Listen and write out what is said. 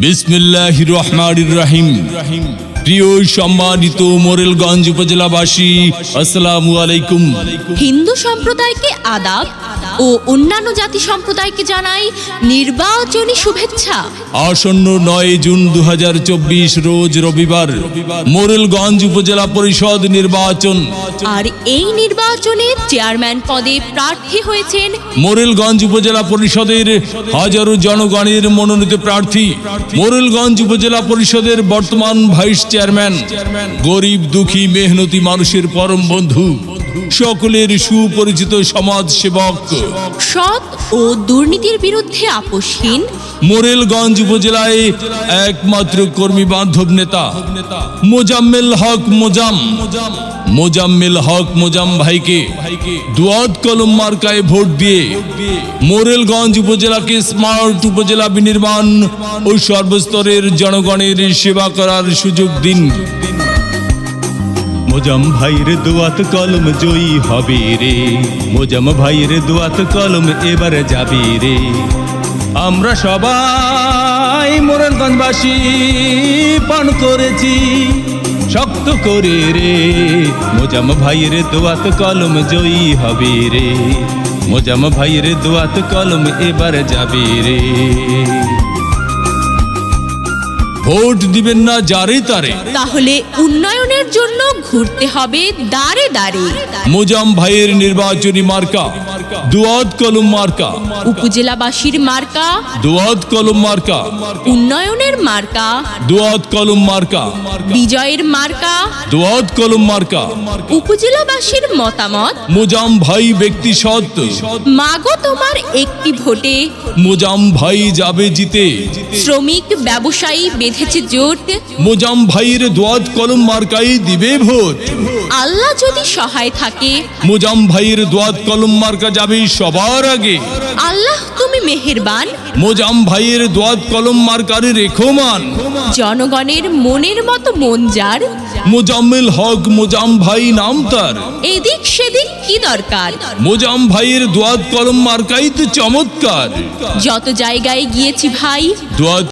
বিসমিল্লাহির রহমানির রহিম। প্রিয় সম্মানিত মোরেলগঞ্জ উপজেলাবাসী, আসসালামু আলাইকুম। হিন্দু সম্প্রদায়কে আদাব ও অন্যান্য জাতি সম্প্রদায়কে জানাই নির্বাচনী শুভেচ্ছা। আসন্ন 9 জুন 2024 রোজ রবিবার মোরেলগঞ্জ উপজেলা পরিষদ নির্বাচন। আর এই নির্বাচনে চেয়ারম্যান পদে প্রার্থী হয়েছেন মোরেলগঞ্জ উপজেলা পরিষদের হাজারো জনগণের মনোনীত প্রার্থী, মোরেলগঞ্জ উপজেলা পরিষদের বর্তমান ভাইস চেয়ারম্যান, গরিব দুঃখী মেহনতি মানুষের পরম বন্ধু, সকলের সুপরিচিত সমাজ সেবক, সৎ ও দুর্নীতির বিরুদ্ধে আপোষহীন মোরেলগঞ্জ উপজেলায় একমাত্র কর্মী বান্ধব নেতা মোজাম্মেল হক মোজাম ভাইকে দুয়াত কলম মার্কায় ভোট দিয়ে মোরেলগঞ্জ উপজেলাকে স্মার্ট উপজেলা বিনির্মাণ ও সর্বস্তরের জনগণের সেবা করার সুযোগ দিন। মোজাম ভাইয়ের দুয়াত কলম জয়ী হবে রে, মোজাম ভাইয়ের দুয়াত কলম এবারে যাবে রে। আমরা সবাই মোরেলগঞ্জবাসী পান করেছি শক্ত করে রে, মোজাম ভাইয়ের দোয়াত কলম জয়ী হবে রে, মোজাম ভাইয়ের দোয়াত কলম এবার যাবে রে। ভোট দিবেন না যারে তারে, তাহলে উন্নয়নের জন্য ঘুরতে হবে দাঁড়ে দাঁড়ে। মোজাম ভাইয়ের নির্বাচনী মার্কা দুয়াত কলম মার্কা, উপজেলাবাসীর মার্কা দুয়াত কলম মার্কা, উন্নয়নের মার্কা, দুয়াত কলম মার্কা, বিজয়ের মার্কা, দুয়াত কলম মার্কা। উপজেলাবাসীর মতামত মোজাম ভাই ব্যক্তি সৎ, মাগো তোমার একটি ভোটে মোজাম ভাই যাবে জিতে। শ্রমিক ব্যবসায়ী বেঁধেছে জোট, মোজাম ভাইয়ের দোয়াত কলম মার্কাই দিবে ভোট। আল্লাহ যদি সহায় থাকে মোজাম ভাইয়ের দোয়াত কলম মার্কা যাবে সবার আগে। আল্লাহ তুমি মেহেরবান, মোজাম ভাইয়ের দোয়াত কলম মার্কারে রেখো মান। জনগণের মনের মতো মন যার, মোজাম্মেল হক মোজাম ভাই নাম তার। এদিক সেদিক কি দরকার, মোজাম ভাইয়ের দোয়াত কলম মার্কাই তো চমৎকার। যত জায়গায় গিয়েছি ভাই দোয়াত